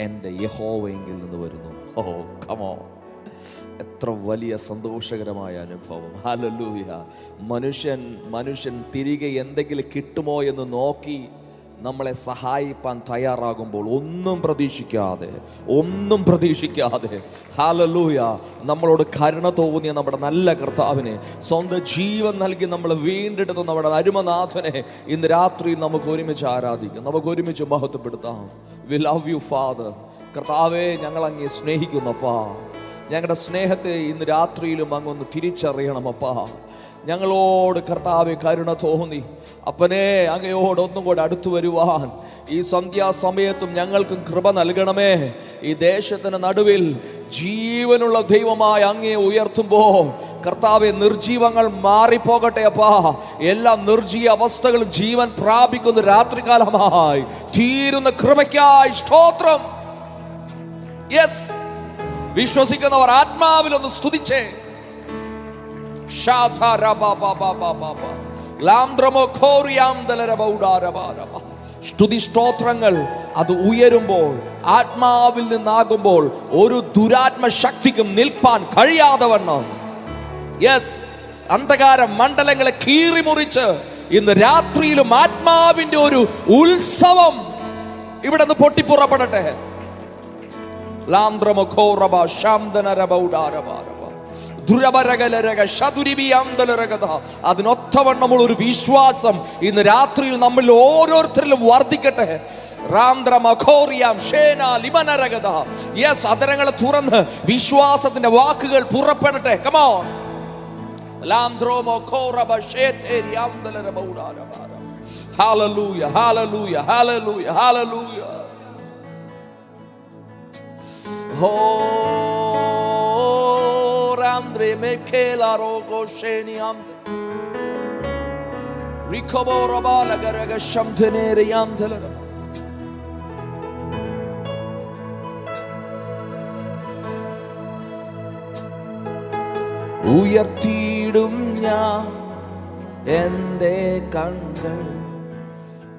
എൻ്റെ യഹോവയെങ്കിൽ നിന്ന് വരുന്നു. ഓ കമോ, എത്ര വലിയ സന്തോഷകരമായ അനുഭവം. ഹല്ലേലൂയ. മനുഷ്യൻ തിരികെ എന്തെങ്കിലും കിട്ടുമോ എന്ന് നോക്കി നമ്മളെ സഹായിപ്പാൻ തയ്യാറാകുമ്പോൾ ഒന്നും പ്രതീക്ഷിക്കാതെ ഹല്ലേലൂയ, നമ്മളോട് കരുണ തോന്നിയ നമ്മുടെ നല്ല കർത്താവിനെ, സ്വന്തം ജീവൻ നൽകി നമ്മളെ വീണ്ടെടുത്ത നമ്മുടെ അരുമനാഥനെ ഇന്ന് രാത്രി നമുക്ക് ഒരുമിച്ച് ആരാധിക്കാം, നമുക്ക് ഒരുമിച്ച് മഹത്വപ്പെടുത്താം. We love you father. കർത്താവേ, ഞങ്ങൾ അങ്ങയെ സ്നേഹിക്കുന്നപ്പാ. ഞങ്ങളുടെ സ്നേഹത്തെ ഇന്ന് രാത്രിയിലും അങ്ങൊന്ന് തിരിച്ചറിയണമപ്പാ. ഞങ്ങളോട് കർത്താവെ കരുണ തോന്നി അപ്പനെ, അങ്ങയോട് ഒന്നും കൂടെ അടുത്തു വരുവാൻ ഈ സന്ധ്യാസമയത്തും ഞങ്ങൾക്കും കൃപ നൽകണമേ. ഈ ദേശത്തിന് നടുവിൽ ജീവനുള്ള ദൈവമായ അങ്ങയെ ഉയർത്തുമ്പോ കർത്താവെ, നിർജീവങ്ങൾ മാറിപ്പോകട്ടെ അപ്പാ. എല്ലാ നിർജീവ അവസ്ഥകളും ജീവൻ പ്രാപിക്കുന്ന രാത്രികാലമായി തീരുന്ന കൃപയ്ക്കായി സ്തോത്രം. യെസ്, വിശ്വസിക്കുന്നവർ ആത്മാവിലൊന്ന് സ്തുതിച്ചേ. സ്തുതി സ്തോത്രങ്ങൾ അത് ഉയരുമ്പോൾ, ആത്മാവിൽ നിന്നാകുമ്പോൾ, ഒരു ദുരാത്മ ശക്തിക്കും നിൽപ്പാൻ കഴിയാതെ വണ്ണം, യെസ്, അന്ധകാര മണ്ഡലങ്ങളെ കീറിമുറിച്ച് ഇന്ന് രാത്രിയിലും ആത്മാവിന്റെ ഒരു ഉത്സവം ഇവിടെ നിന്ന് പൊട്ടിപ്പുറപ്പെടട്ടെ. അതിനൊത്തവണ്ണമുള്ള ഒരു വിശ്വാസം ഇന്ന് രാത്രിയിൽ നമ്മൾ ഓരോരുത്തരിലും വർദ്ധിക്കട്ടെ. യെസ്, അതരങ്ങളെ തുറന്ന് വിശ്വാസത്തിന്റെ വാക്കുകൾ പുറപ്പെടട്ടെ. Come on. Hallelujah, hallelujah, hallelujah, hallelujah. Oh, Ramdre Mekela Rogo Sheniamde Rikobora Balagaraga Shamtenere Yamdela. ഉയർത്തിയിടും ഞാൻ എൻ്റെ കണ്ണുകൾ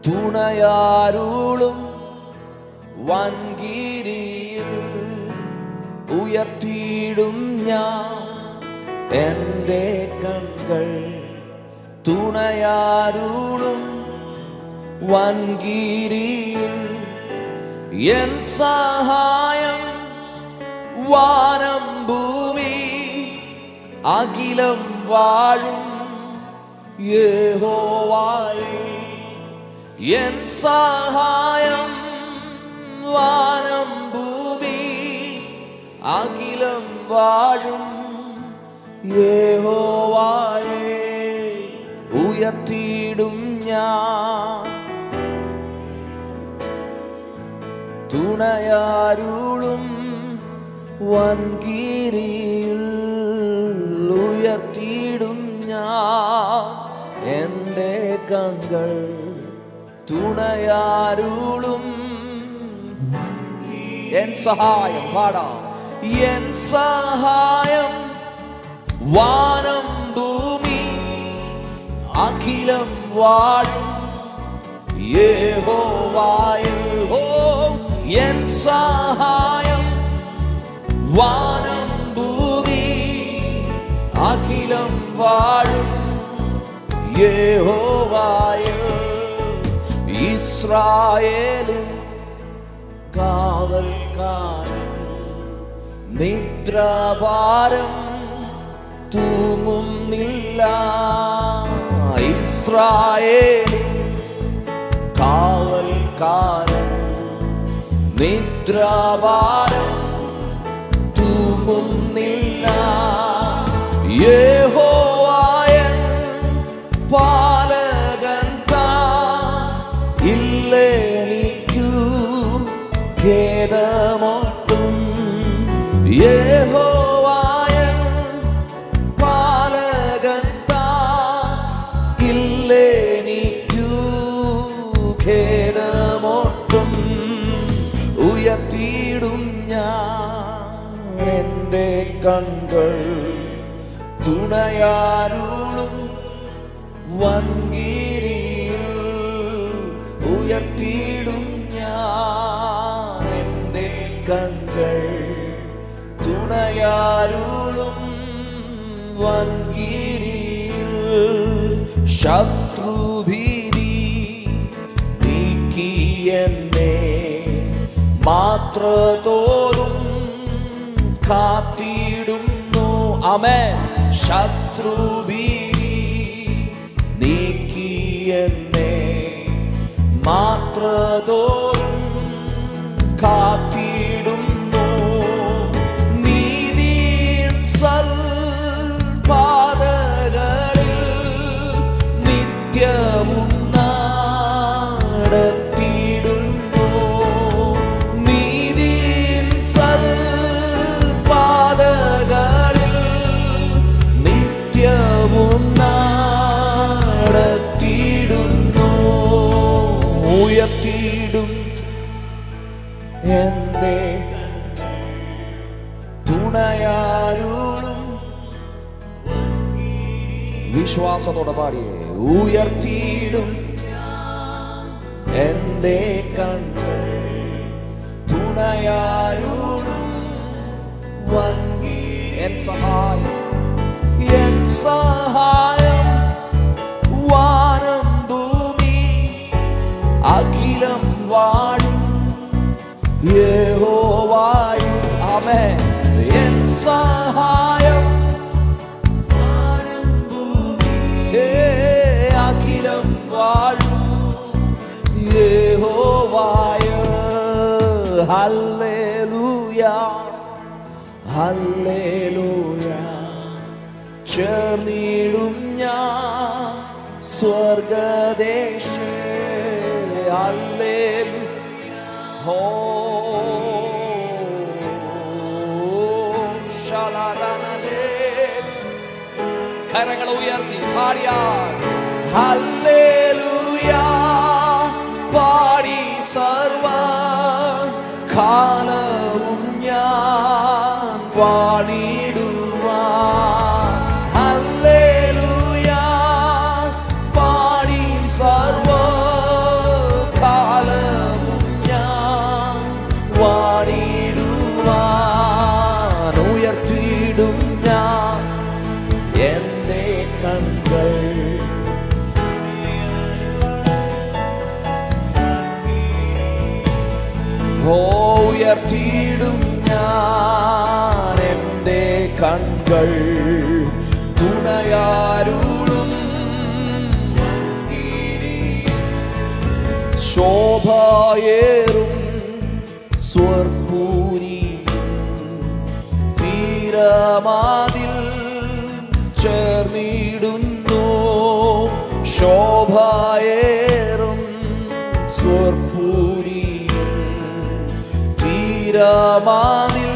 തുണയാരുളും വൻകിരിയിൽ. ഉയർത്തിയിടും ഞാൻ എൻ്റെ കണ്ണുകൾ തുണയാരുളും വൻകിരിയിൽ. എൻ സഹായം വാനം ഭൂമി അഖിലം വാഴും യഹോവായേ. എൻ സഹായം വാനം ഭൂമി അഖിലം വാഴും യഹോവായേ. ഉയർത്തിയിടും ഞാൻ തുണയാരുളും വൻകിരിയിൽ. ഉയർത്തിയിടും ഞാൻ എൻ്റെ കണ്ണുകൾ തുണയാരുളും. എൻ സഹായം പാടാം. എൻ സഹായം വാനം ഭൂമി അഖിലം വാഴും യഹോവായേ. ഓ, എൻ സഹായം വാനം ഭൂമി അഖിലം വാഴും യഹോവായേ. ഇസ്രായേലിൻ കാവൽക്കാരൻ നിദ്രാഭാരം തൂങ്ങുന്നില്ല. ഇസ്രായേലിൻ കാവൽക്കാരൻ നിദ്രാഭാരം തൂങ്ങുന്നില്ല. യഹോവായൻ പാലകൻ താൻ, ഇല്ലെനിക്കു ഖേദമൊട്ടും. യഹോവായൻ പാലകൻ താൻ, ഇല്ലെനിക്കു ഖേദമൊട്ടും. ഉയർത്തിയിടും ഞാൻ എൻ്റെ കണ്ണുകൾ തുണയാരുളും വൻകിരിയിൽ. ഉയർത്തിയിടും ഞാൻ എൻ്റെ കൺകൾ തുണയാരുളും വൻകിരിയിൽ ശത്രുഭീതി നീക്കി എന്നെ മാത്രതോറും കാത്തിടുന്നു. ആമേൻ. ശത്രുഭീതി നീക്കി എന്നെ മാത്രതോറും കാത്തിടുന്നു. നീതിയിൻ സൽപാതകളിൽ നിത്യവും നടത്തിയിടുന്നു. നീതിയിൻ സൽപാതകളിൽ നിത്യവും നടത്തിയിടുന്നു. ഉയർത്തിയിടും എന്റെ തുണയാരുളും. വിശ്വാസത്തോടെ പാടിയേ. ഉയർത്തിയിടും എന്റെ കണ്കൾ തുണയാരുളും എൻ സഹായം, എൻ സഹായം വാനം ഭൂമി അഖിലം വാഴും യഹോവായും. ആമേൻ. എൻ സഹായം വാനം ഭൂമി അഖിലം വാഴും യഹോവായും. Hallelujah hallelujah. ചേർന്നിടും ഞാൻ സ്വർഗദേശേ. ഹല്ലേലൂയ. കരങ്ങൾ ഉയർത്തി പാടിയാൽ ഹല്ലേലൂയ പാടി സർവ കാലവും ഞാൻ പാടിടുവാൻ. ഹല്ലേലൂയ പാടി സർവ കാലവും ഞാൻ പാടിടുവാൻ. ഉയർത്തിയിടും ഞാൻ എന്റെ കൺകൾ ഉയർത്തിയിടും ഞാൻ എന്റെ കൺകൾ തുണയാരുളും ശോഭയേറും സ്വർപ്പൂരി തീരമാതിൽ ചേർന്നിടുന്നു. ശോഭയേറും സ്വർപ്പൂരി തീരമാതിൽ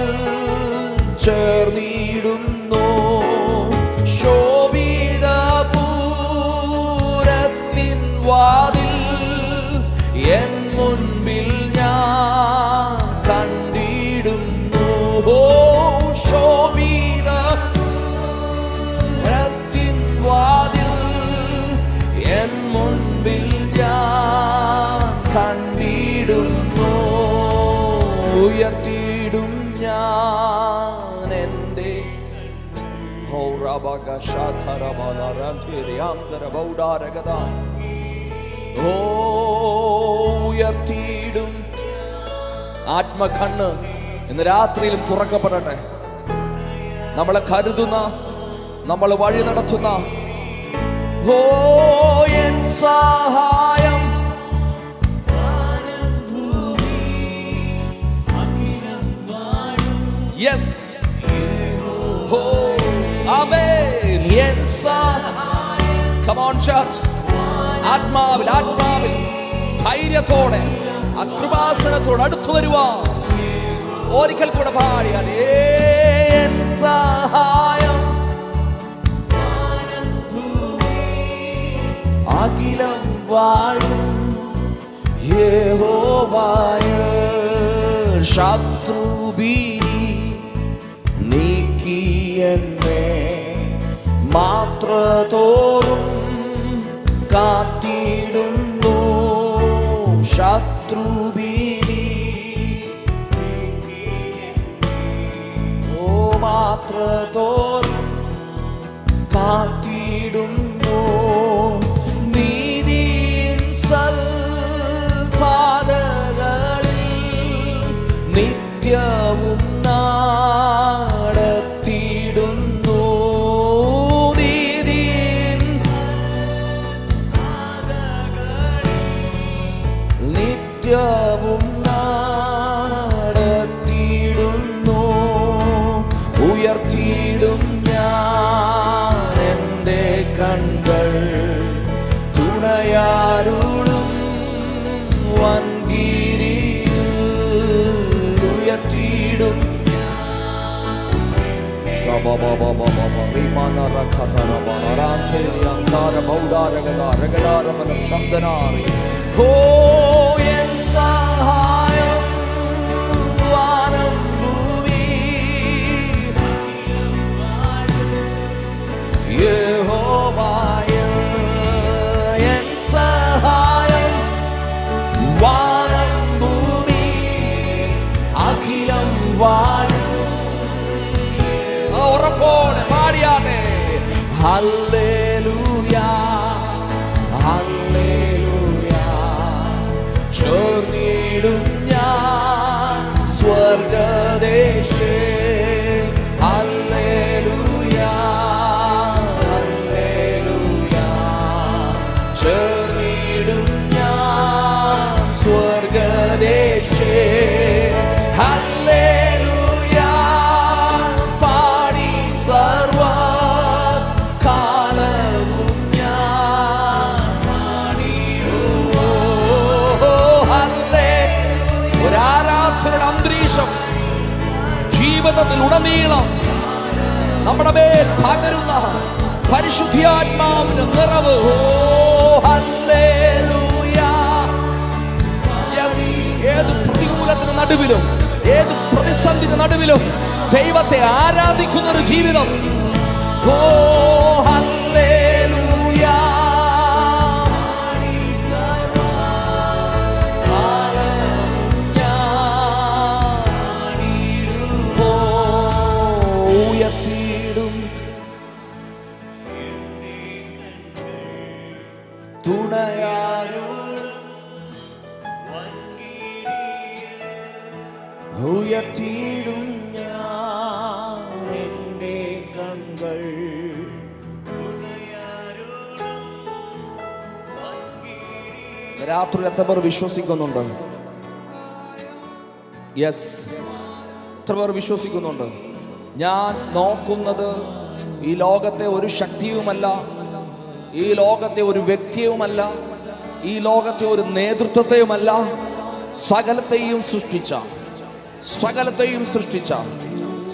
ചേർന്നിടുന്നു. ശോഭിത പൂരത്തിൻ വാതിൽ എൻ മുൻപിൽ ഞാൻ കണ്ടിടുന്നു. ശോഭിത പൂരത്തിൻ വാതിൽ എൻ മുൻപിൽ ഞാൻ കണ്ടിടുന്നു. ഉയർത്തിയിടും ഞാൻ എന്റെ ഉയർത്തിയിടും. ആത്മകണ്ണ് ഇന്ന് രാത്രിയിലും തുറക്കപ്പെടട്ടെ. നമ്മളെ കരുതുന്ന, നമ്മളെ വഴി നടത്തുന്ന എൻ സഹായം യെസ്. ആമേൻ. എൻ സഹായം. Come on church. ആത്മാവിൽ ആത്മാവിൽ ധൈര്യത്തോടെ ആ കൃപാസനത്തോട് അടുത്തു വരുവാ. ഒരിക്കൽ കൂടെ പാടിയാൽ എൻ സഹായം അഖിലം വാഴും യഹോവായും. ശത്രുഭീതി നീക്കി എന്നെ മാത്രതോറും കാത്തിടുന്നു. ശത്രുഭീതി നിത്യവും നടത്തിയിടുന്നു. നീതിൻ നിത്യവും നടത്തിയിടുന്നു. ഉയർത്തിയിടും ഞാൻ എൻ്റെ കണ്ണുകൾ തുണയാരുളും വൻകിരിയിൽ. ഉയർത്തിയിടും എൻ സഹായം വാനം ഭൂമി യഹോവയ. എൻ സഹായം വാനം ഭൂമി അഖിലം വാഴും. ഉറപ്പോടെ പാടിയാട്ടെ. Hallelujah hallelujah. ചേർന്നിടും ഞാൻ സ്വർഗദേശേ. Hallelujah hallelujah. ചേർന്നിടും ഞാൻ സ്വർഗദേശേ. ഹല്ലേലൂയ പാടി സർവ കാലവും ഞാൻ പാടിടുവോ. ഒരു ആരാധനയുടെ അന്തരീക്ഷം ജീവിതത്തിൽ ഉടനീളം നമ്മുടെ മേൽ പകരുന്ന പരിശുദ്ധാത്മാവിന്റെ നിറവ്. ഹല്ലേലൂയ. ഏത് പ്രതികൂലത്തിന് നടുവിലും ഏത് പ്രതിസന്ധിയുടെ നടുവിലും ദൈവത്തെ ആരാധിക്കുന്ന ഒരു ജീവിതം. ഓ ഹല്ലേലൂയ. ഉയർത്തിയിടും തുണയാരും ഉയർത്തിയിടും ഞാൻ എൻ്റെ കണ്ണുകൾ. രാത്രി എത്ര പേർ വിശ്വസിക്കുന്നുണ്ട്? യെസ്, എത്ര പേർ വിശ്വസിക്കുന്നുണ്ട്? ഞാൻ നോക്കുന്നത് ഈ ലോകത്തെ ഒരു ശക്തിയുമല്ല, ഈ ലോകത്തെ ഒരു വ്യക്തിയുമല്ല, ഈ ലോകത്തെ ഒരു നേതൃത്വത്തെയുമല്ല, സകലത്തെയും സൃഷ്ടിച്ച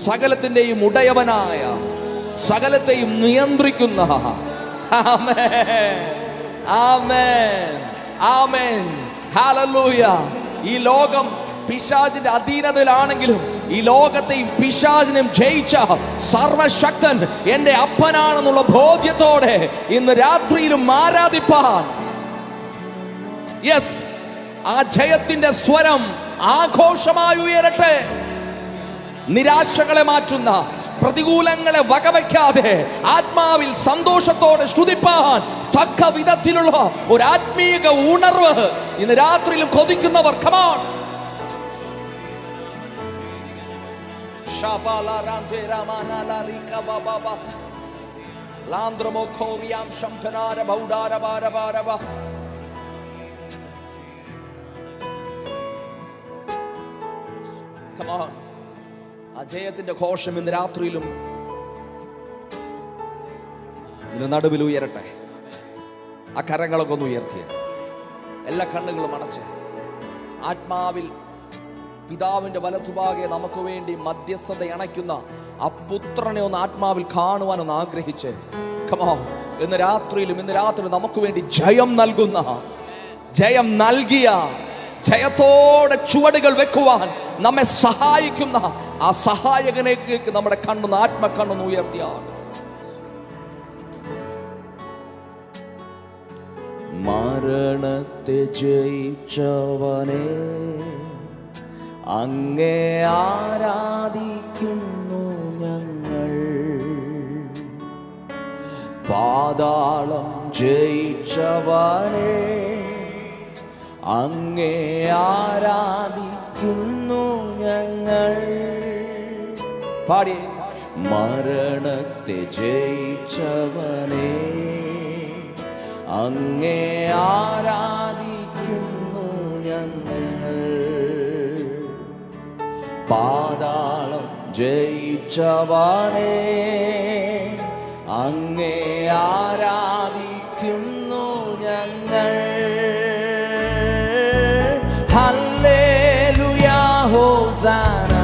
സകലത്തിൻ്റെയും ഉടയവനായ, സകലത്തെയും നിയന്ത്രിക്കുന്ന. ആമേൻ ആമേൻ ആമേൻ. ഹല്ലേലൂയ. ഈ ലോകം പിശാചിന്റെ അധീനതയിലാണെങ്കിലും ഈ ലോകത്തെയും പിശാചിനെയും ജയിച്ച സർവശക്തൻ എൻ്റെ അപ്പനാണെന്നുള്ള ബോധ്യത്തോടെ ഇന്ന് രാത്രിയിലും ആരാധിപ്പാൻ, യെസ്, ആ ജയത്തിന്റെ സ്വരം ആഘോഷമായി ഉയരട്ടെ. നിരാശകളെ മാറ്റുന്ന, പ്രതികൂലങ്ങളെ വകവയ്ക്കാതെ ആത്മാവിൽ സന്തോഷത്തോടെ സ്തുതിപ്പാൻ തക്ക വിധത്തിലുള്ള ഒരു ആത്മീക ഉണർവ് ഇന്ന് രാത്രിയിലും കൊതിക്കുന്നവർ, കമോൺ. അജയത്തിന്റെ ഘോഷം ഇന്ന് രാത്രിയിലും ഇതിന് നടുവിൽ ഉയരട്ടെ. ആ കരങ്ങളൊക്കെ ഒന്ന് ഉയർത്തിയ, എല്ലാ കണ്ണുകളും അടച്ച്, ആത്മാവിൽ പിതാവിന്റെ വലതുഭാഗെ നമുക്ക് വേണ്ടി മധ്യസ്ഥത അണയ്ക്കുന്ന ആ പുത്രനെ ഒന്ന് ആത്മാവിൽ കാണുവാനൊന്ന് ആഗ്രഹിച്ച്, കമോൺ. ഇന്ന് രാത്രി നമുക്ക് വേണ്ടി ജയം നൽകുന്ന, ജയം നൽകിയ, ജയത്തോടെ ചുവടുകൾ വെക്കുവാൻ നമ്മെ സഹായിക്കുന്ന ആ സഹായകനേക്ക് നമ്മുടെ കണ്ണൊന്ന്, ആത്മക്കണ്ണൊന്ന് ഉയർത്തിയാണ്. മരണത്തെ ജയിച്ചവനെ അങ്ങേ ആരാധിക്കുന്നു ഞങ്ങൾ. പാതാളം ജയിച്ചവനെ അങ്ങേ ആരാധിക്കുന്നു ഞങ്ങൾ. ഞങ്ങൾ. പാടി. മരണത്തെ ജയിച്ചവനെ അങ്ങേ ആരാധിക്കുന്നു ഞങ്ങൾ. പാതാളം ജയിച്ചവനെ അങ്ങേ ആരാധിക്കുന്നു ഞങ്ങൾ. ഹല്ലേലൂയ ഹോസാന,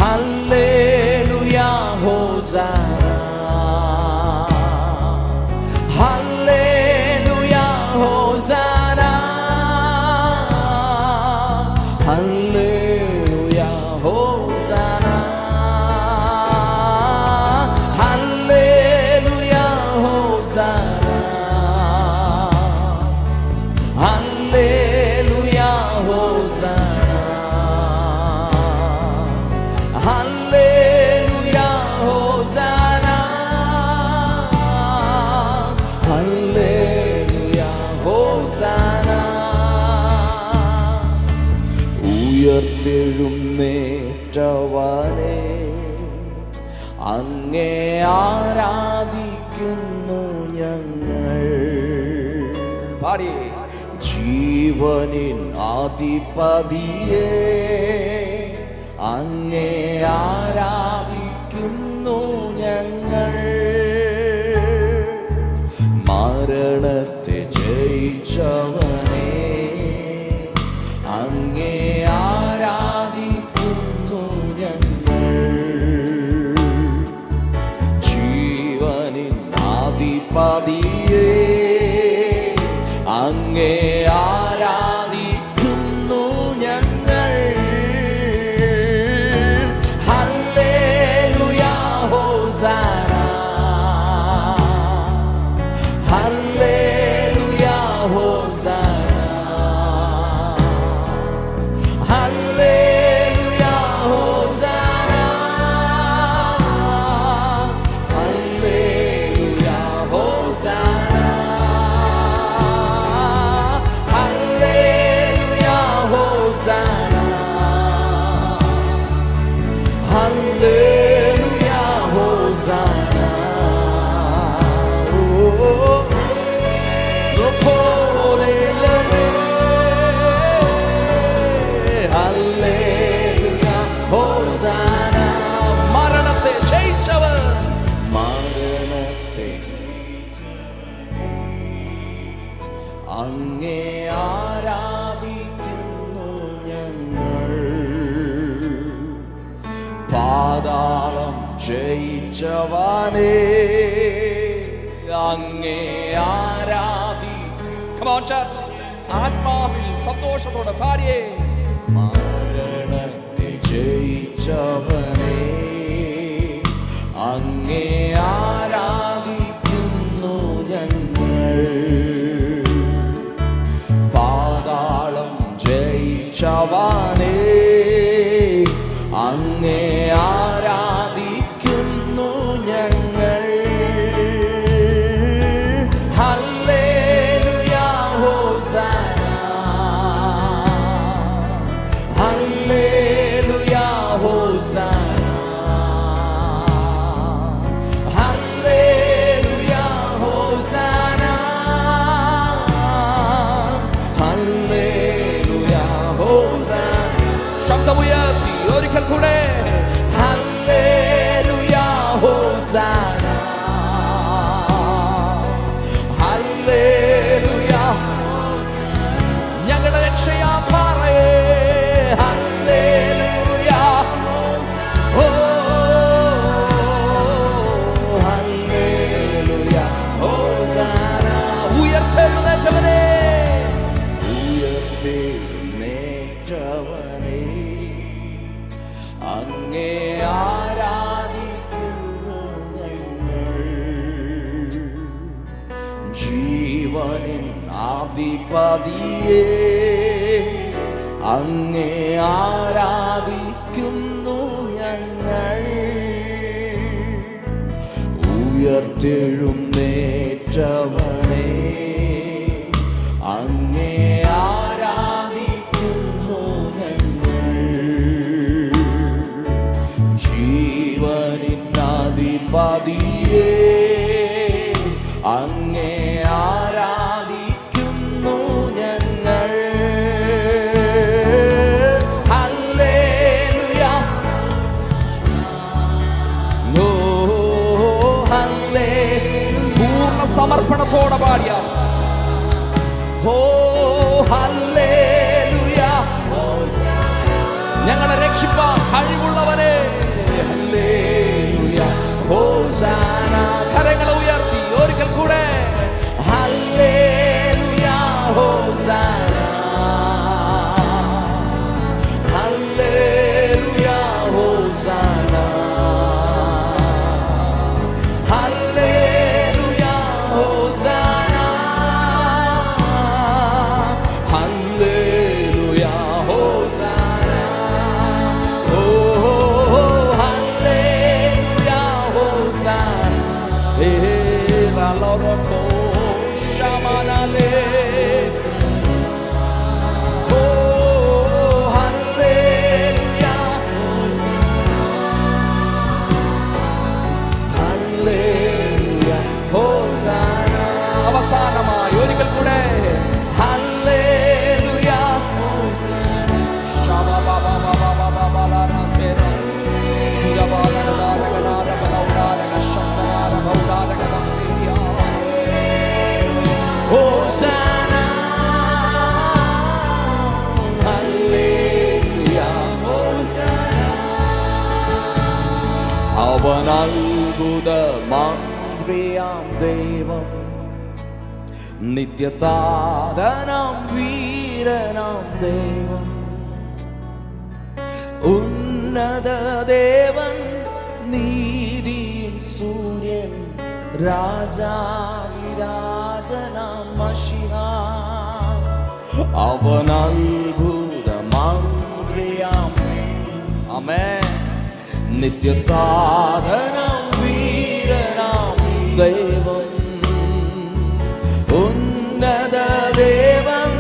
ഹല്ലേലൂയ ഹോസാന, ഹല്ലേലൂയ ഹോസാന, ഹല്ലേലൂയ ഹോസാന, ഹല്ലേലൂയ ഹോസാന, ഹല്ലേലൂയ ഹോസാന, ഹല്ലേലൂയ ഹോസാന, ഹല്ലേലൂയ ഹോസാന. ഉയർത്തെഴുന്നേറ്റവനെ അങ്ങേ ആരാധിക്കുന്നു ഞങ്ങൾ. പാടി. ജീവനിൻ അധിപതിയെ അങ്ങേ ആരാധിക്കുന്നു ഞങ്ങൾ. മരണത്തെ ജയിച്ചവനെ അങ്ങേ ആരാധിക്കുന്നു ഞങ്ങൾ. ജീവനിൻ അധിപതിയെ അങ്ങേ ആരാധിക്കുന്നു ഞങ്ങൾ. ഹല്ലേലൂയ ഹോസാന, ഹല്ലേലൂയ ഹോസാന, ഹല്ലേലൂയ ഹോസാന, ഹല്ലേലൂയ ഹോസാന, ഹല്ലേലൂയ ഹോസാന, ഹല്ലേലൂയ ഹോസാന. ഹല്ലേലൂയ ഹോസാന. മരണത്തെ ജയിച്ചവൻ, മരണത്തെ അങ്ങേ ആരാധിക്കുന്നു ഞങ്ങൾ. പാതാളം ജയിച്ചവനെ അങ്ങേ ആരാധി. Come on, church. ആത്മാവിൽ സന്തോഷത്തോടെ പാടിയേ. മരണത്തെ ജയിച്ചവനെ അങ്ങേ ആരാധിക്കുന്നു ഞങ്ങൾ. പാതാളം ജയിച്ചവനെ അങ്ങേ ആരാധിക്കുന്നു ഞങ്ങൾ. ഹല്ലേലൂയ ഹോസാന, ഹല്ലേലൂയ ഹോസാന, ഹല്ലേലൂയ ഹോസാന, ഹല്ലേലൂയ ഹോസാന. ശബ്ദമുയർത്തി ഒരിക്കൽ കൂടെ. ഹല്ലേലൂയ ഹോസാന, ഹല്ലേലൂയ. ഞങ്ങളുടെ രക്ഷയാ പാറയേ. ഹല്ലേലൂയ. ഓ ഹല്ലേലൂയ ഹോസാന. ഉയർത്തെഴുന്നേറ്റവനെ, ഉയർത്തെഴുന്നേറ്റവനെ അങ്ങേ ആരാധിക്കുന്നു ഞങ്ങൾ. ജീവനിൻ അധിപതിയെ അങ്ങേ ആരാധിക്കുന്നു ഞങ്ങൾ. ഉയർത്തെഴുന്നേറ്റവനെ അങ്ങേ ആരാധിക്കുന്നു അത്ഭുതമാന്ത്രിയാം ദൈവം, നിത്യതാതനാം വീരനാം ദൈവം, ഉന്നത ദേവൻ, നീതിയിൻ സൂര്യൻ, രാജാവിരാജനാം മശിഹ. അവൻ അത്ഭുതമാന്ത്രിയാം, ആമേൻ, നിത്യതാതനാം വീരനാം ദൈവം, ഉന്നത ദേവൻ,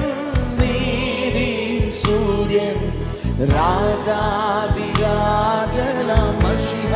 നീതിയിൻ സൂര്യൻ, രാജാധിരാജനാം മശിഹ.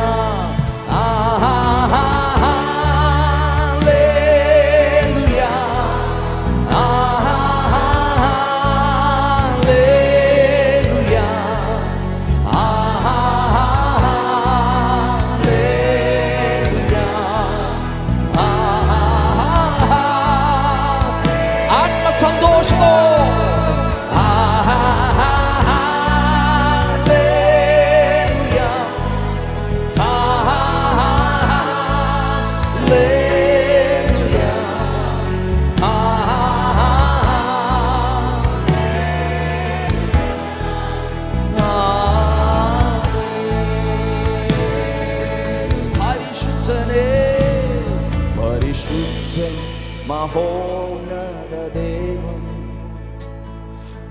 മഹോന്നത ദേവൻ,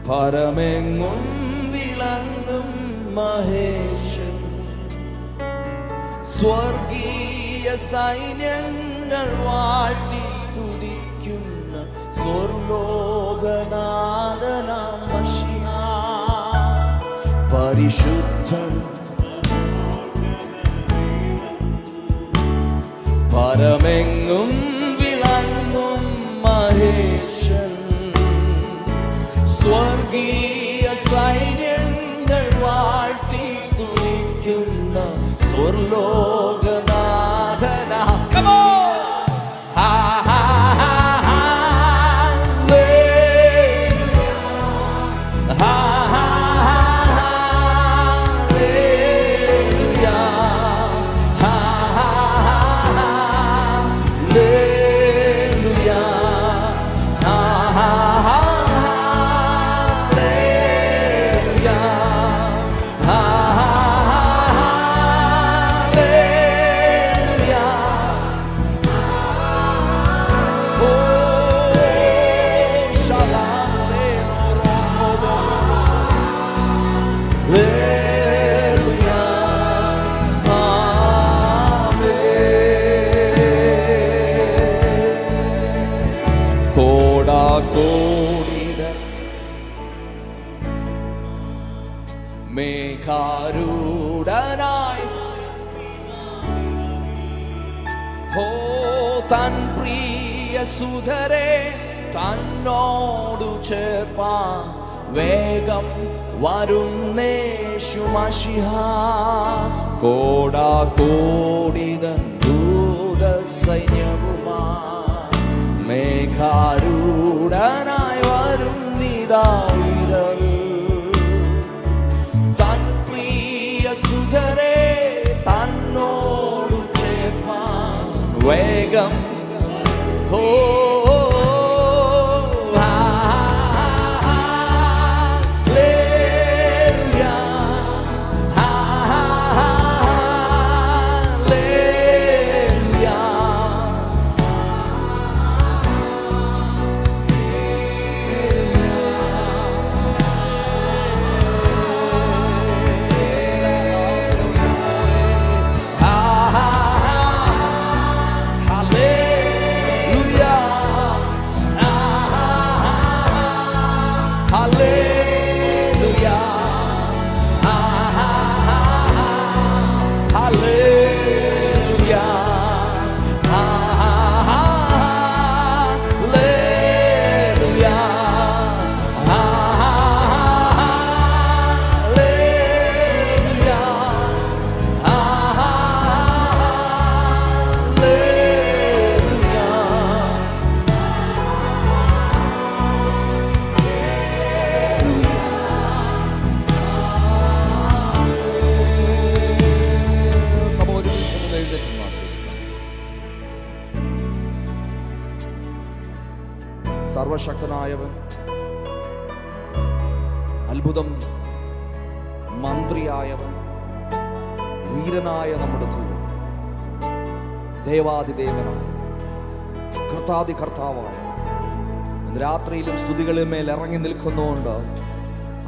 പരമെങ്ങും വിളങ്ങും മഹേശൻ, സ്വർഗീയ സൈന്യങ്ങൾ വാഴ്ത്തി സ്തുതിക്കുന്ന സ്വർലോകനാഥനാം മശിഹ. പരിശുദ്ധൻ, പരമെങ്ങും മഹേശൻ, സ്വർഗീയ സൈന്യങ്ങൾ വാഴ്ത്തി സ്തുതിക്കുന്ന സ്വർലോകനാഥനാ. Come on! മേഘാരൂഢനായി ഹോ തൻ പ്രിയ സുധരെ തന്നോടു ചേർപ്പാൻ വേഗം വരുന്നേശു മശിഹ. കോടാകോടിതൻ ദൂത സൈന്യവുമായി മേഘാരൂഢനായി വരുന്നിതാ വിരൽ. സുധരെ തന്നോടു ചേർപ്പാൻ വേഗം ഹോ സർവശക്തനായവൻ, അത്ഭുതം മന്ത്രിയായവൻ, വീരനായ നമ്മുടെ ദൈവം, ദേവാദിദേവനായ കർത്താതി കർത്താവായ രാത്രിയിലും സ്തുതികളിൽ മേൽ ഇറങ്ങി നിൽക്കുന്നുകൊണ്ട്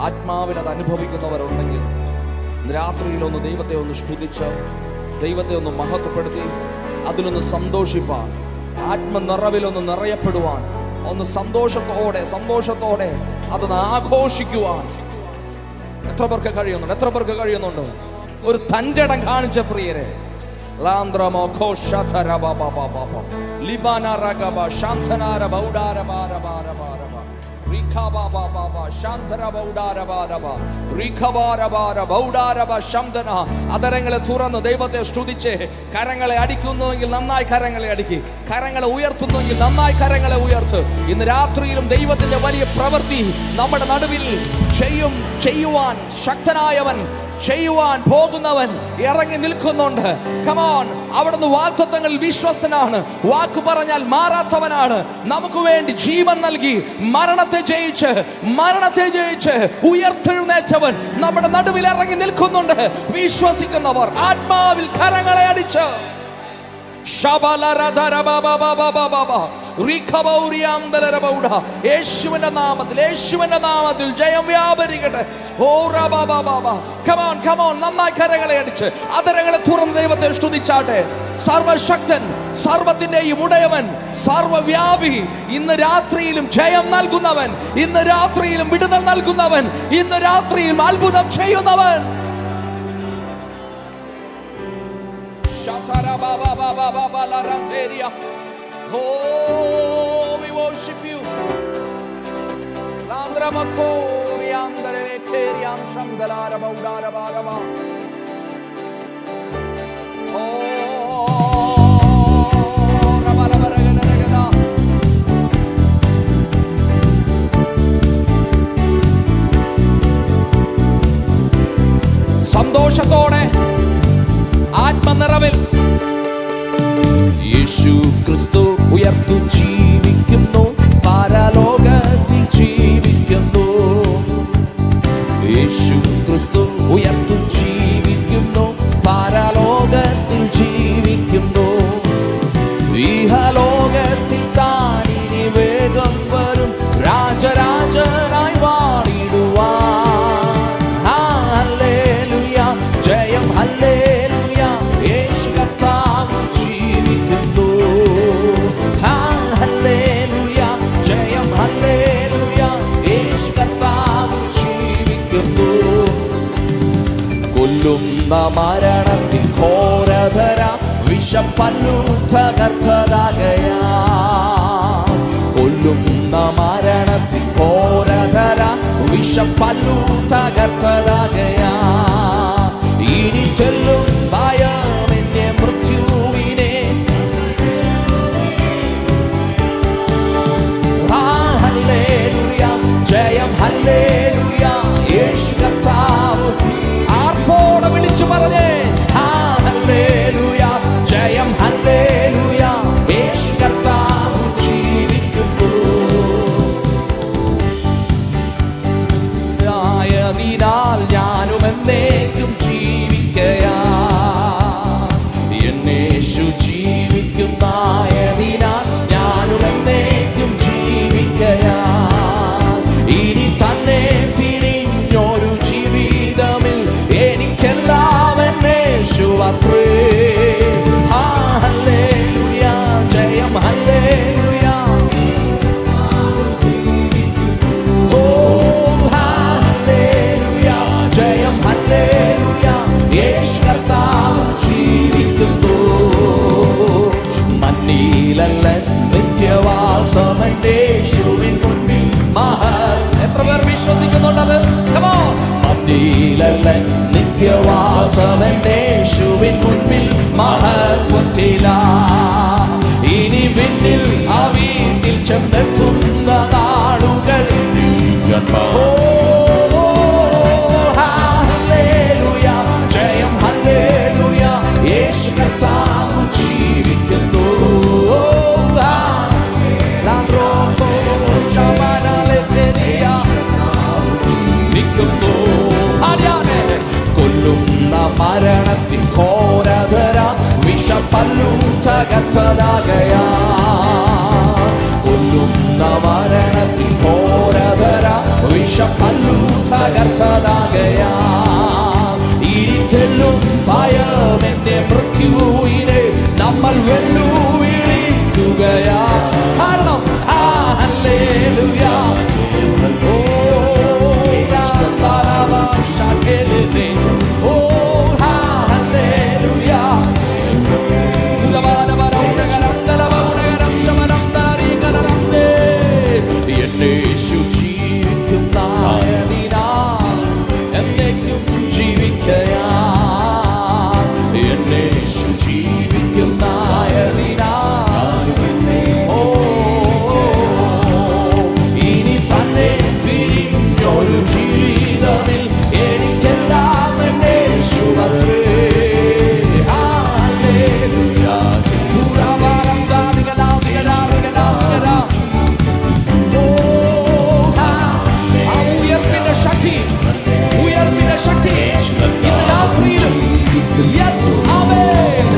ആത്മാവിൽ അത് അനുഭവിക്കുന്നവരുണ്ടെങ്കിൽ രാത്രിയിലൊന്ന് ദൈവത്തെ ഒന്ന് സ്തുതിച്ച്, ദൈവത്തെ ഒന്ന് മഹത്വപ്പെടുത്തി, അതിലൊന്ന് സന്തോഷിപ്പാൻ, ആത്മനിറവിലൊന്ന് നിറയപ്പെടുവാൻ, ഒന്ന് സന്തോഷത്തോടെ അതൊന്ന് ആഘോഷിക്കുവാൻ എത്ര പേർക്ക് കഴിയുന്നുണ്ട്? ഒരു തൻ്റെടം കാണിച്ച പ്രിയരെ, അതരങ്ങളെ തുറന്ന് ദൈവത്തെ സ്തുതിച്ച്, കരങ്ങളെ അടിക്കുന്നുവെങ്കിൽ നന്നായി കരങ്ങളെ അടിക്കി, കരങ്ങളെ ഉയർത്തുന്നുവെങ്കിൽ നന്നായി കരങ്ങളെ ഉയർത്ത്. ഇന്ന് രാത്രിയിലും ദൈവത്തിന്റെ വലിയ പ്രവൃത്തി നമ്മുടെ നടുവിൽ ചെയ്യുവാൻ ശക്തനായവൻ, ചെയ്യുവാൻ പോകുന്നവൻ ഇറങ്ങി നിൽക്കുന്നുണ്ട്. കമോൺ, അവിടുന്ന് വാഗ്ദത്തങ്ങളിൽ വിശ്വസ്തനാണ്, വാക്ക് പറഞ്ഞാൽ മാറാത്തവനാണ്. നമുക്ക് വേണ്ടി ജീവൻ നൽകി മരണത്തെ ജയിച്ച് ഉയർത്തെഴുന്നേറ്റവൻ നമ്മുടെ നടുവിൽ ഇറങ്ങി നിൽക്കുന്നുണ്ട്. വിശ്വസിക്കുന്നവർ ആത്മാവിൽ കരങ്ങളെ അടിച്ച് യേശുവിന്റെ നാമത്തിൽ ജയം വ്യാപരിക്കട്ടെ. നന്നായി കരങ്ങളെ അടിച്ച് അതരങ്ങളെ തുറന്ന് ദൈവത്തെ സ്തുതിച്ചാട്ടെ. സർവശക്തൻ, സർവത്തിന്റെയും ഉടയവൻ, സർവവ്യാപി, ഇന്ന് രാത്രിയിലും ജയം നൽകുന്നവൻ, ഇന്ന് രാത്രിയിലും വിടുതൽ നൽകുന്നവൻ, ഇന്ന് രാത്രിയിലും അത്ഭുതം ചെയ്യുന്നവൻ. Oh, we worship you. സന്തോഷത്തോടെ ആത്മനിറവിൽ യേശു ക്രിസ്തു ഉയർത്തു ജീവിക്കുന്നു, പരലോകത്തിൽ ജീവിക്കുന്നു. യേശു ക്രിസ്തു ഉയർത്തു ജീവിക്കുന്നു, പരലോകത്തിൽ ജീവിക്കുന്നു. ഇഹലോകത്തിൽ താനിനി വേഗം വരും, രാജരാജനായി വാണിടുവാൻ. ഹല്ലേലൂയ, ജയം ഹല്ലേലൂയ, യേശു കർത്താവ് ജീവിക്കുന്നു. ഹല്ലേലൂയ, ജയം ഹല്ലേലൂയ, യേശു കർത്താവ് ജീവിക്കുന്നു. കൊല്ലുന്ന മരണത്തിൽ ഘോരധര വിഷപ്പല്ലു തകർത്തതാകയാ. കൊല്ലുന്ന മരണത്തിൽ ഘോരധര വിഷപ്പല്ലു തകർത്തതാകയാ. ഇനി ചെല്ലും ഭയമെന്നെ മൃത്യുവിനെ. ഹല്ലേലൂയ, ജയം ഹല്ലേലൂയ, യേശു കർത്താവ്. ആർപ്പോടെ വിളിച്ചു പറഞ്ഞേ, ഹല്ലേലൂയ, ജയം ഹല്ലേലൂയ, യേശു കർത്താവ് ജീവിക്കുന്നു. ആയതിനാൽ ഞാനും എന്നേക്കും ജീവിക്കയാ, എന്നേശു ജീവിക്കുന്നായതിനാൽ ഞാനും എന്നേക്കും ജീവിക്കയാ. ഇനി തന്നെ പിരിഞ്ഞൊരു ജീവിതമിൽ എനിക്കെല്ലാം എന്നേശു അത്രേ. ഹല്ലേലൂയ, ജയം ഹല്ലേലൂയ. ഓ ഹല്ലേലൂയ, ജയം ഹല്ലേലൂയ, യേശു കർത്താവ് ജീവിക്കുന്നു. മണ്ണിലല്ല നിത്യവാസമേശുവിൻ മുൻപിൽ എത്ര പേർ വിശ്വസിക്കുന്നുള്ളത്? മണ്ണിലല്ല നിത്യവാസമേശുവിൻ മുൻപിൽ മഹത്വത്തിലാ. ഇനി വിണ്ണിൽ ആ വീട്ടിൽ ചെന്നെത്തുന്ന നാളുകൾ. ഹല്ലേലൂയ, ജയം ഹല്ലേലൂയ, യേശു കർത്താവ് ജീവിക്കുന്നു. ജീവിക്കുന്നു. ആരാണ്? കൊല്ലുന്ന മരണത്തിൻ ഘോരതര വിഷപ്പല്ലും തകർത്തതാകയാ. കൊല്ലുന്ന മരണത്തിൻ ഘോരതര വിഷപ്പല്ലും തകർത്തതാകയാ. ഇനി തെല്ലും ഭയമെന്റെ മൃത്യുവിനെ നമ്മൾ വെല്ലുവിളിക്കുകയാ. കാരണം ഹല്ലേലൂയ. എന്നേശു ജീവിക്കുന്ന എന്നേക്കും ജീവിക്കയാ. എന്നേശു ജീവിക്കുന്ന ഇനി തന്നെ പിരിഞ്ഞൊരു ജീവിതമിൽ എനിക്കെല്ലാം എന്നേശു അത്രേ. ശക്തി ഇന്ന് രാത്രിയിലും യെസ് ആമേൻ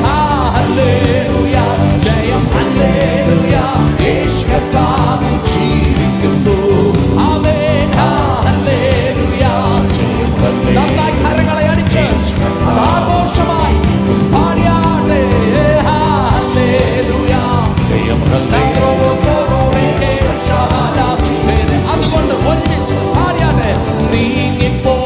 ഹല്ലേലൂയ ജയം ഹല്ലേലൂയ യേശു കർത്താവ് ജീവിക്കുന്നു. ആമേൻ ഹല്ലേലൂയ നന്നായി കരങ്ങളെ അടിച്ച് ആഘോഷമായി പാടിയാട്ടെ. ഹല്ലേലൂയ ജയം അതുകൊണ്ട് ഒരുമിച്ച് പാടിയാട്ടെ. നീങ്ങിപ്പോ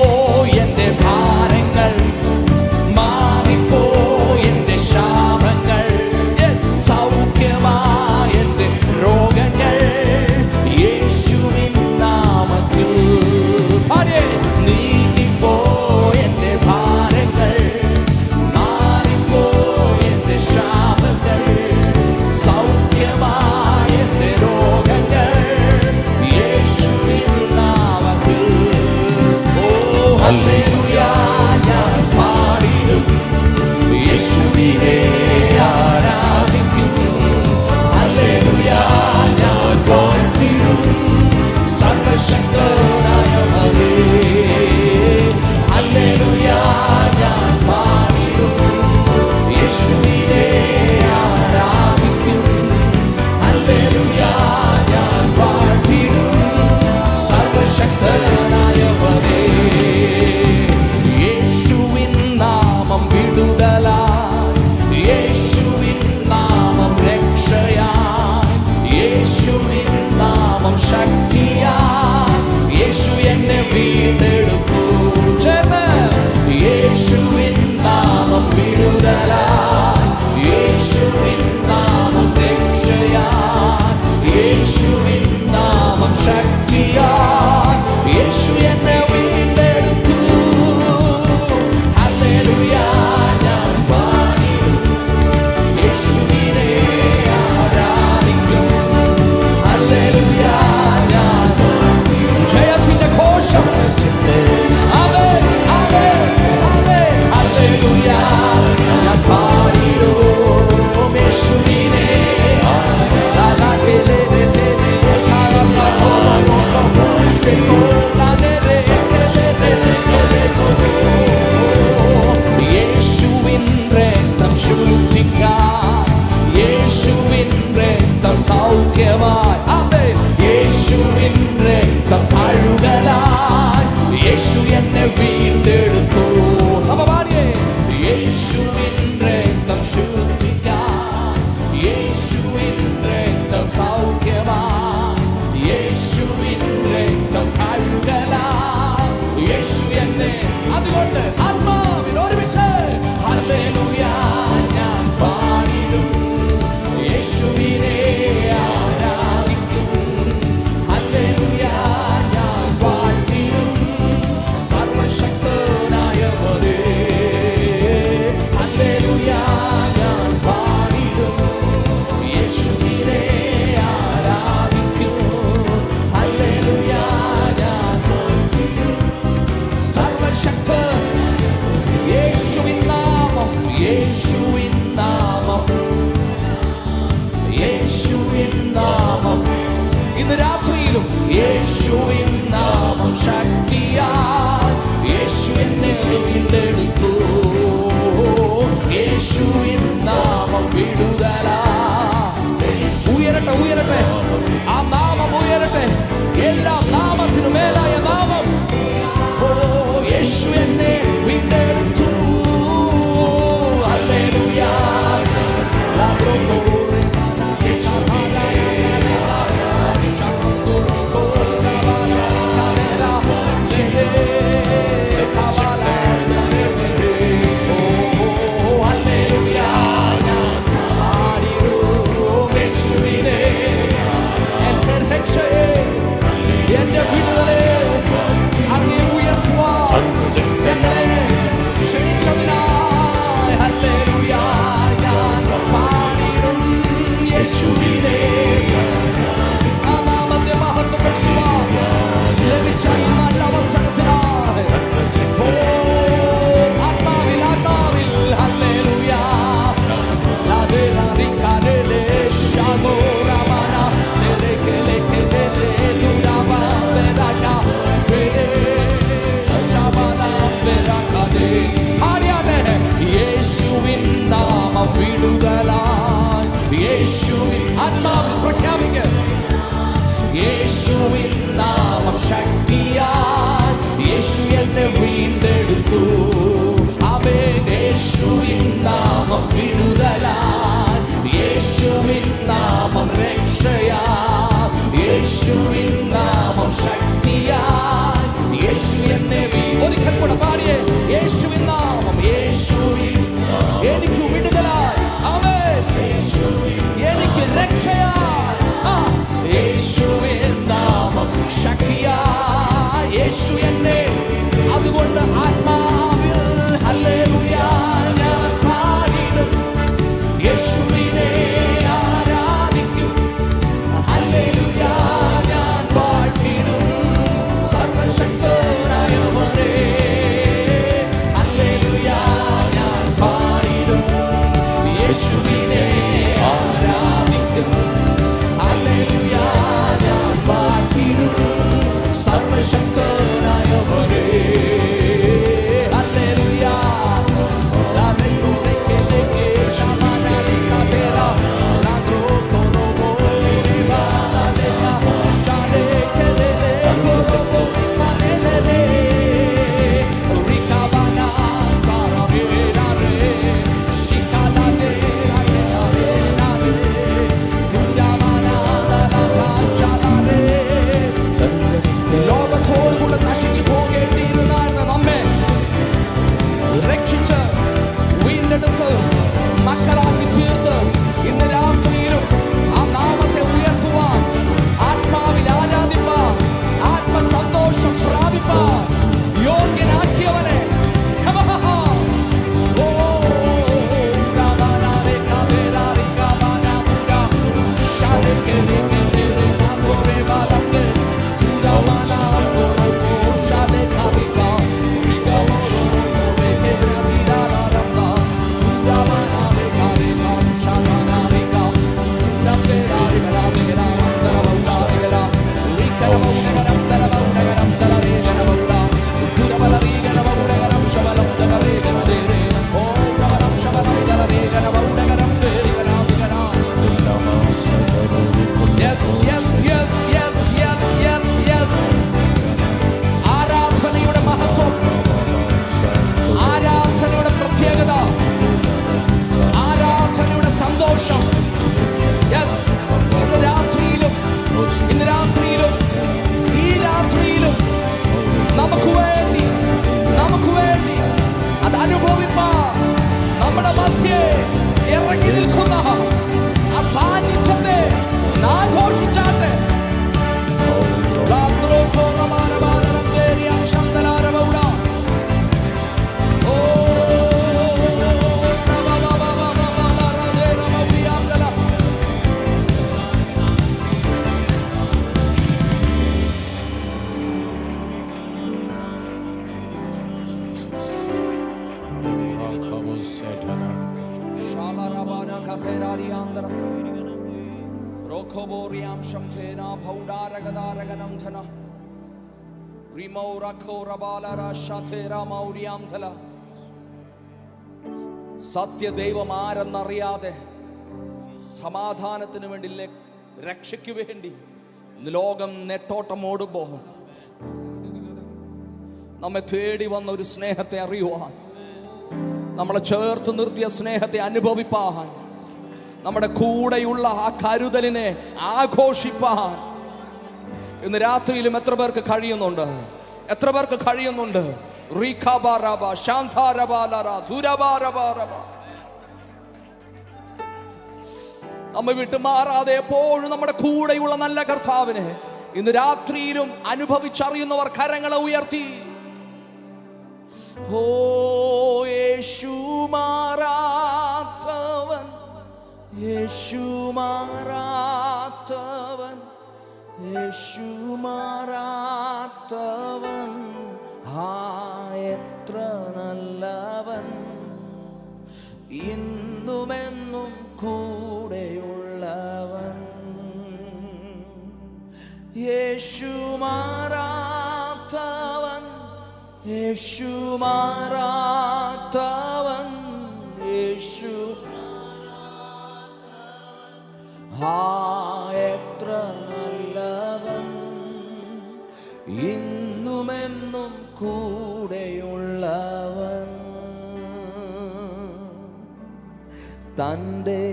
യേശുവിൻ നാമം ശക്തിയാൽ ആത്മാവിൽ പ്രഖ്യാപിക്കുക. യേശുവിൻ നാമം ശക്തിയാൽ യേശു എന്നെ വീണ്ടെടുത്തു. ആമേൻ. യേശുവിൻ നാമം വിടുതലാൽ യേശുവിൻ നാമം രക്ഷയാൽ യേശുവിൻ നാമം ശക്തിയാൽ യേശു എന്നെ ഒരിക്കൽ കൂടെ പാടിയേ. യേശുവിൻ നാമം, യേശുവിൻ എനിക്ക് വിടുതലാൽ, ആമേൻ, എനിക്ക് രക്ഷയാൽ, യേശുവിൻ നാമം ശക്തിയാൽ യേശു എന്നെ. അതുകൊണ്ട് ആത്മാവിൽ ഹല്ലേലൂയ ഞാൻ പാടിടും, യേശുവിനെ ആരാധിക്കും. ഹല്ലേലൂയ ഞാൻ പാടിടും സർവശക്തനായവനെ. ഹല്ലേലൂയ ഞാൻ പാടിടും, യേശുവിനെ ആരാധിക്കും. ഹല്ലേലൂയ ഞാൻ പാടിടും സർവശക്തനായവനെ. ഹല്ലേലൂയ. ലോകത്തോടുകൂടെ നശിച്ചു പോകേണ്ടിയിരുന്ന നമ്മെ രക്ഷിച്ച് വീണ്ടെടുത്ത് മക്കളാക്കി തീർത്ത് ഇന്ന് രാത്രിയിലും ആ നാമത്തെ ഉയർത്തുവാൻ, ആത്മാവിൽ ആരാധിപ്പാൻ, ആത്മസന്തോഷം പ്രാപിപ്പാൻ യോഗ്യനാക്കിയവനെ. Yes, yes, yes, yes, yes, yes, yes. ആരാധനയുടെ മഹത്വം, ആരാധനയുടെ പ്രത്യേകത, ആരാധനയുടെ സന്തോഷം. യെസ്, ഇന്ന് രാത്രിയിലും ഈ രാത്രിയിലും നമുക്ക് വേണ്ടി അത് അനുഭവിപ്പാൻ നമ്മുടെ മധ്യേ ഇറങ്ങി നിൽക്കുന്ന ആ സാന്നിധ്യത്തെ ആഘോഷിച്ചാട്ടെ. സത്യദൈവം ആരെന്നറിയാതെ സമാധാനത്തിന് വേണ്ടി, രക്ഷയ്ക്ക് വേണ്ടി ലോകം നെട്ടോട്ടം ഓടുമ്പോൾ നമ്മെ തേടി വന്ന ഒരു സ്നേഹത്തെ അറിയുവാൻ, നമ്മളെ ചേർത്ത് നിർത്തിയ സ്നേഹത്തെ അനുഭവിപ്പാൻ, നമ്മുടെ കൂടെയുള്ള ആ കരുതലിനെ ആഘോഷിപ്പാൻ ഇന്ന് രാത്രിയിലും എത്ര പേർക്ക് കഴിയുന്നുണ്ട്? എത്ര പേർക്ക് കഴിയുന്നുണ്ട്? നമ്മ വിട്ടുമാറാതെ എപ്പോഴും നമ്മുടെ കൂടെയുള്ള നല്ല കർത്താവിനെ ഇന്ന് രാത്രിയിലും അനുഭവിച്ചറിയുന്നവർ കരങ്ങളെ ഉയർത്തി. ഓ യേശു മാറാത്തവൻ, യേശു മാറാത്തവൻ, യേശു മാറാത്തവൻ, എത്ര നല്ലവൻ, ഇന്നുമെന്നും കൂടെയുള്ളവൻ. യേശു മാറാത്തവൻ, യേശു മാറാത്തവൻ, യേശു തൻ്റെ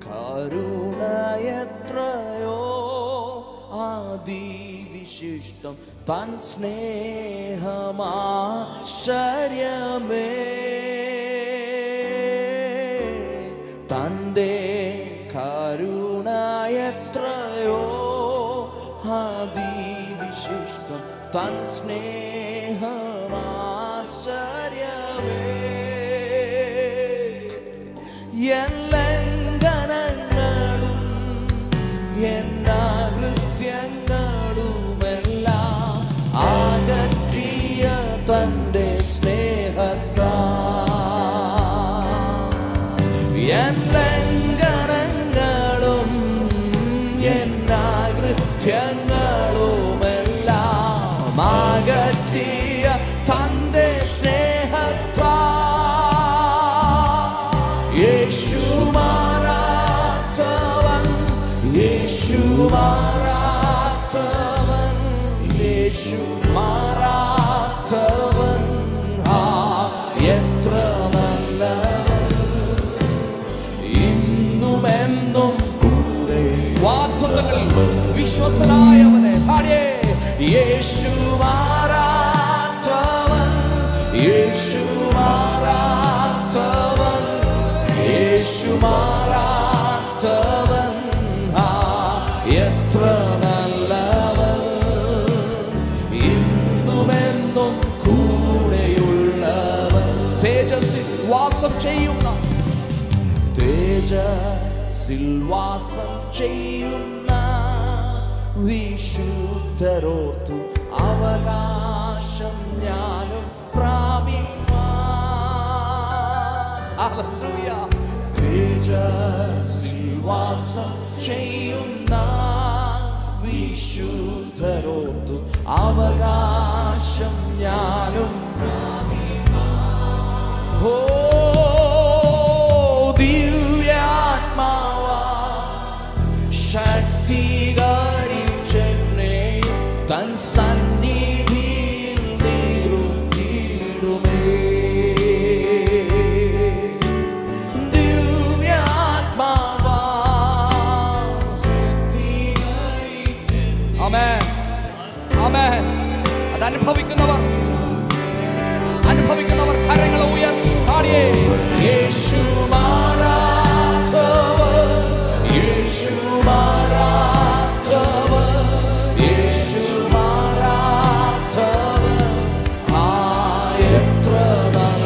കരുണ എത്രയോ അതിവിശിഷ്ടം, തൻ സ്നേഹമാശ്ചര്യമേ. തൻ്റെ കരുണ എത്രയോ അതിവിശിഷ്ടം, തൻ സ്നേഹമാശ്ചര്യമേ. ലംഘനങ്ങളും കൃത്യങ്ങളുമെല്ലാം അകറ്റിയ തൻ്റെ സ്നേഹത്താൽ ലംഘനങ്ങളും കൃത്യങ്ങളുമെല്ലാം അകറ്റിയ തൻ്റെ സ്നേഹത്താൽ യേശു മാറാത്തവൻ, യേശു മാറാത്തവൻ, യേശു മാറാത്തവൻ. എത്ര നല്ലവൻ, ഇന്നുമെന്നും കൂടെ. വാഗ്ദത്തങ്ങളിൽ വിശ്വസ്തനായവനെ പാടിയേ. യേശു മാറാത്തവൻ, യേശു മാറാത്തവൻ, യേശു മാറാത്തവൻ. എത്ര നല്ലവൻ, ഇന്നുമെന്നും കൂടെയുള്ളവൻ. തേജസ്സിൽ വാസം ചെയ്യുന്ന, തേജസ്സിൽ വാസം ചെയ്യുന്ന വിശുദ്ധരോർത്തു അവകാശം ഞാനും പ്രാപിപ്പാൻ. തേജസ്സിൽ വാസം ചെയ്യുന്ന വിശുദ്ധരോർത്തു അവകാശം ഞാനും പ്രാപിപ്പാൻ. ഓ ദിവ്യാത്മാവാ ശക്തീകരിച്ചെന്നെ തൻ സന്നിധിയിൽ നിർത്തിയിടുമേ. ദിവ്യാത്മാവാ ശക്തീകരിച്ചെന്നെ. ആമേൻ, ആമേൻ. അതനുഭവിക്കുന്നവർ കരങ്ങളെ ഉയർത്തി പാടിയേ. യേശു